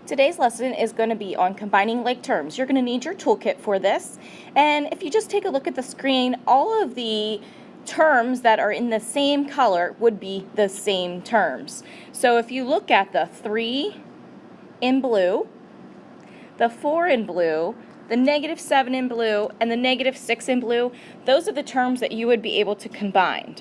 Today's lesson is going to be on combining like terms. You're going to need your toolkit for this. And if you just take a look at the screen, all of the terms that are in the same color would be the same terms. So if you look at the 3 in blue, the 4 in blue, the -7 in blue, and the -6 in blue, those are the terms that you would be able to combine.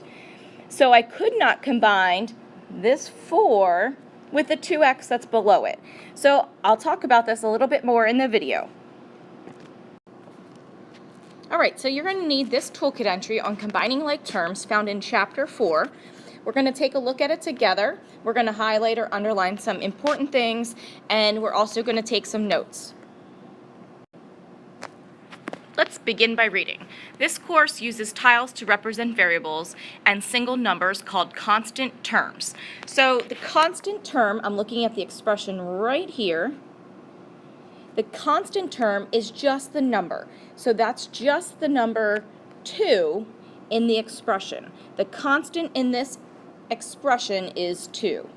So I could not combine this 4 with the 2x that's below it. So I'll talk about this a little bit more in the video. Alright, so you're going to need this toolkit entry on combining like terms found in Chapter 4. We're going to take a look at it together. We're going to highlight or underline some important things, and we're also going to take some notes. Let's begin by reading. This course uses tiles to represent variables and single numbers called constant terms. So the constant term, I'm looking at the expression right here. The constant term is just the number. So that's just the number 2 in the expression. The constant in this expression is 2.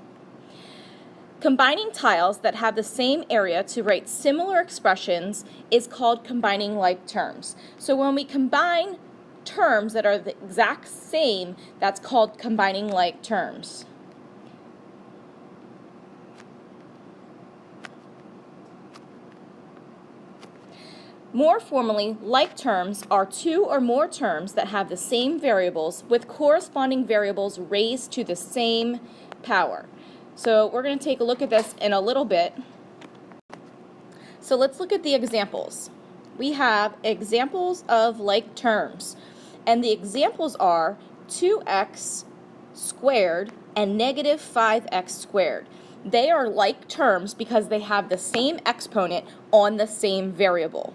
Combining tiles that have the same area to write similar expressions is called combining like terms. So when we combine terms that are the exact same, that's called combining like terms. More formally, like terms are 2 or more terms that have the same variables with corresponding variables raised to the same power. So we're going to take a look at this in a little bit. So let's look at the examples. We have examples of like terms, and the examples are 2x squared and -5x squared. They are like terms because they have the same exponent on the same variable.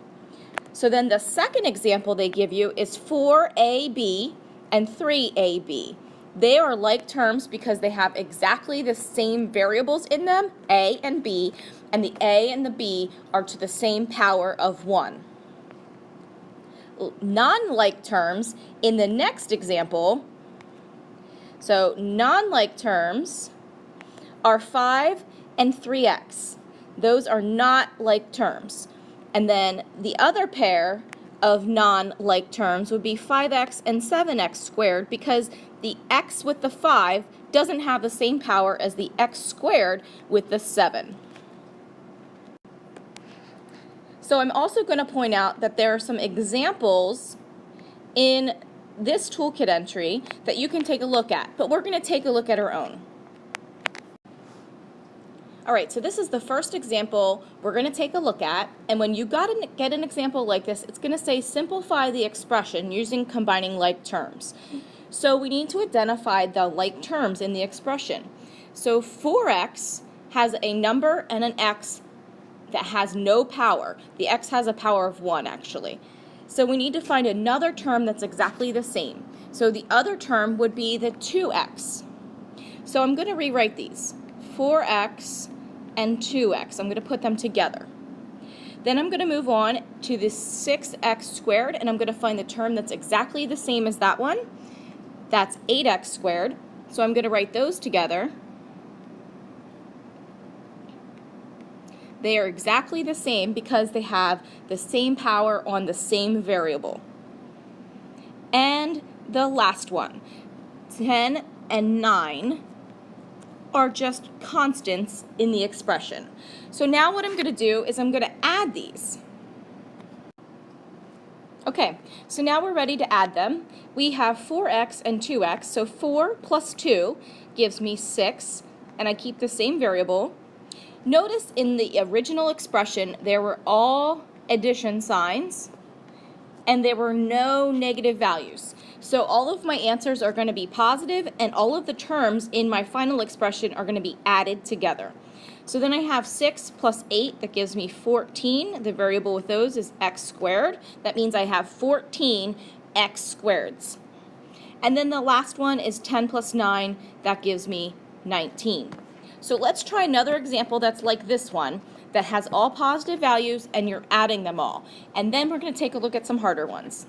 So then the second example they give you is 4ab and 3ab. They are like terms because they have exactly the same variables in them, a and b, and the a and the b are to the same power of 1. Non-like terms in the next example, so non-like terms are 5 and 3x. Those are not like terms. And then the other pair of non-like terms would be 5x and 7x squared because the x with the 5 doesn't have the same power as the x squared with the 7. So I'm also going to point out that there are some examples in this toolkit entry that you can take a look at, but we're going to take a look at our own. Alright, so this is the first example we're going to take a look at, and when you get an example like this, it's going to say simplify the expression using combining like terms. So we need to identify the like terms in the expression. So 4x has a number and an x that has no power. The x has a power of 1 actually. So we need to find another term that's exactly the same. So the other term would be the 2x. So I'm going to rewrite these. 4x and 2x. I'm going to put them together. Then I'm going to move on to the 6x squared, and I'm going to find the term that's exactly the same as that one. That's 8x squared. So I'm going to write those together. They are exactly the same because they have the same power on the same variable. And the last one, 10 and 9 are just constants in the expression. So now what I'm going to do is I'm going to add these. Okay, so now we're ready to add them. We have 4x and 2x, so 4 plus 2 gives me 6, and I keep the same variable. Notice in the original expression there were all addition signs, and there were no negative values. So all of my answers are going to be positive, and all of the terms in my final expression are going to be added together. So then I have 6 plus 8, that gives me 14. The variable with those is x squared. That means I have 14 x squareds. And then the last one is 10 plus 9, that gives me 19. So let's try another example that's like this one, that has all positive values and you're adding them all. And then we're going to take a look at some harder ones.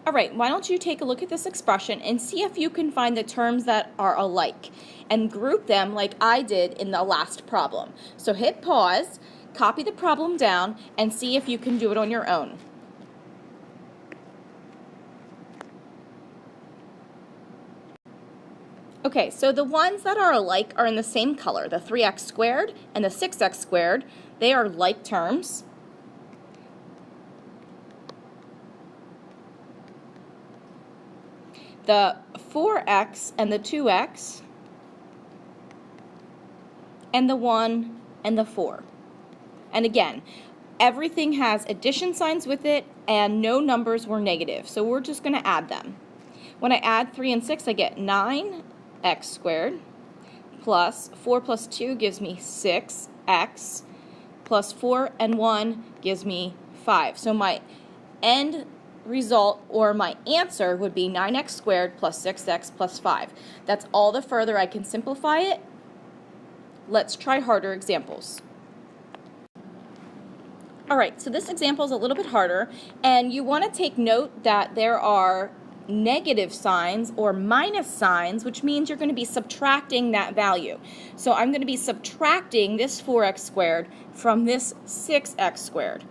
All right, why don't you take a look at this expression and see if you can find the terms that are alike and group them like I did in the last problem. So hit pause, copy the problem down, and see if you can do it on your own. Okay, so the ones that are alike are in the same color, the 3x squared and the 6x squared. They are like terms. The 4x and the 2x, and the 1 and the 4. And again, everything has addition signs with it, and no numbers were negative, so we're just going to add them. When I add 3 and 6, I get 9x squared, plus 4 plus 2 gives me 6x, plus 4 and 1 gives me 5. So my end result, or my answer, would be 9x squared plus 6x plus 5. That's all the further I can simplify it. Let's try harder examples. All right, so this example is a little bit harder, and you want to take note that there are negative signs or minus signs, which means you're going to be subtracting that value. So I'm going to be subtracting this 4x squared from this 6x squared.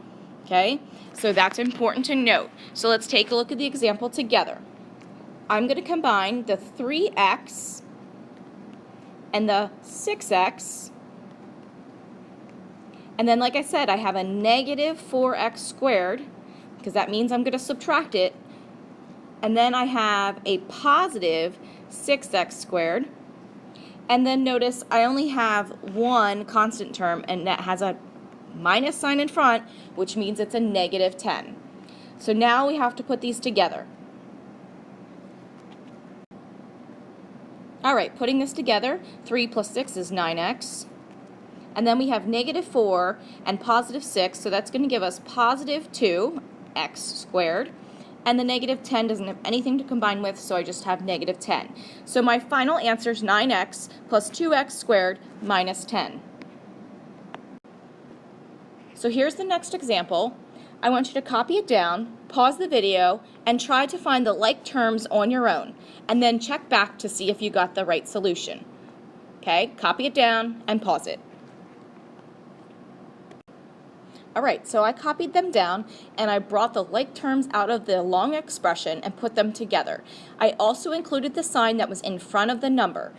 Okay, so that's important to note. So let's take a look at the example together. I'm going to combine the 3x and the 6x, and then like I said, I have a negative 4x squared, because that means I'm going to subtract it, and then I have a positive 6x squared, and then notice I only have one constant term, and that has a minus sign in front, which means it's a negative 10. So now we have to put these together. All right, putting this together, 3 plus 6 is 9x. And then we have negative 4 and positive 6, so that's going to give us positive 2x squared. And the negative 10 doesn't have anything to combine with, so I just have negative 10. So my final answer is 9x plus 2x squared minus 10. So here's the next example. I want you to copy it down, pause the video, and try to find the like terms on your own, and then check back to see if you got the right solution. Okay, copy it down and pause it. All right, so I copied them down, and I brought the like terms out of the long expression and put them together. I also included the sign that was in front of the number.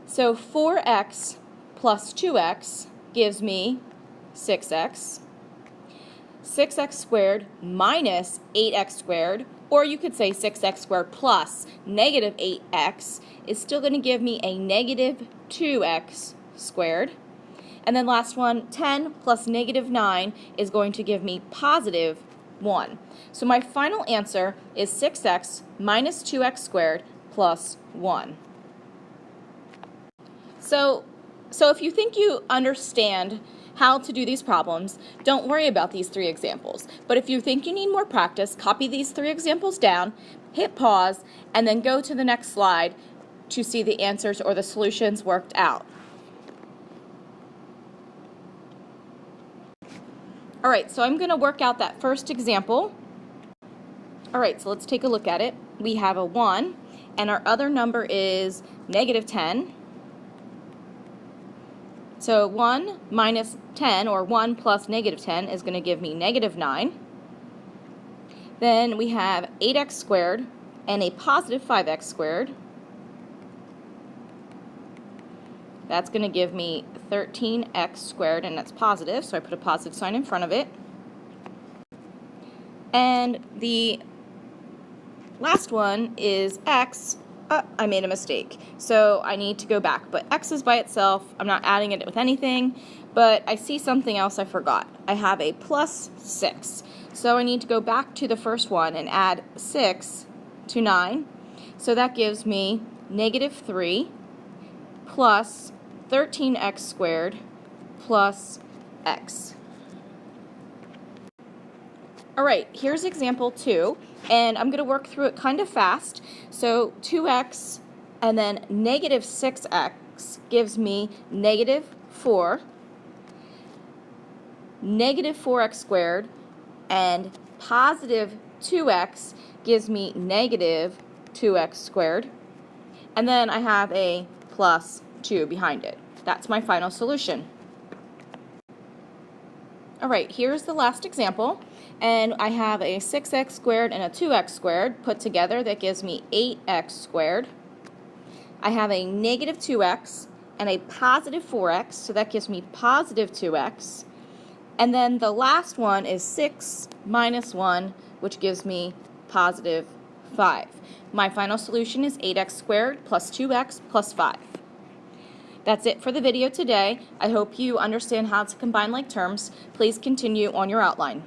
So 4x plus 2x gives me 6x. 6x squared minus 8x squared, or you could say 6x squared plus negative 8x, is still going to give me a negative 2x squared. And then last one, 10 plus negative 9 is going to give me positive 1. So my final answer is 6x minus 2x squared plus 1. So if you think you understand how to do these problems, don't worry about these 3 examples. But if you think you need more practice, copy these 3 examples down, hit pause, and then go to the next slide to see the answers or the solutions worked out. All right, so I'm going to work out that first example. All right, so let's take a look at it. We have a 1, and our other number is negative 10. So 1 minus 10, or 1 plus negative 10, is going to give me negative 9. Then we have 8x squared and a positive 5x squared. That's going to give me 13x squared, and that's positive, so I put a positive sign in front of it. And the last one is x. I made a mistake, so I need to go back. But x is by itself. I'm not adding it with anything, but I see something else I forgot. I have a plus 6, so I need to go back to the first one and add 6 to 9. So that gives me negative 3 plus 13x squared plus x. All right, here's example 2, and I'm going to work through it kind of fast. So 2x and then negative 6x gives me negative 4, negative 4x squared, and positive 2x gives me negative 2x squared. And then I have a plus 2 behind it. That's my final solution. All right, here's the last example. And I have a 6x squared and a 2x squared put together. That gives me 8x squared. I have a negative 2x and a positive 4x, so that gives me positive 2x. And then the last one is 6 minus 1, which gives me positive 5. My final solution is 8x squared plus 2x plus 5. That's it for the video today. I hope you understand how to combine like terms. Please continue on your outline.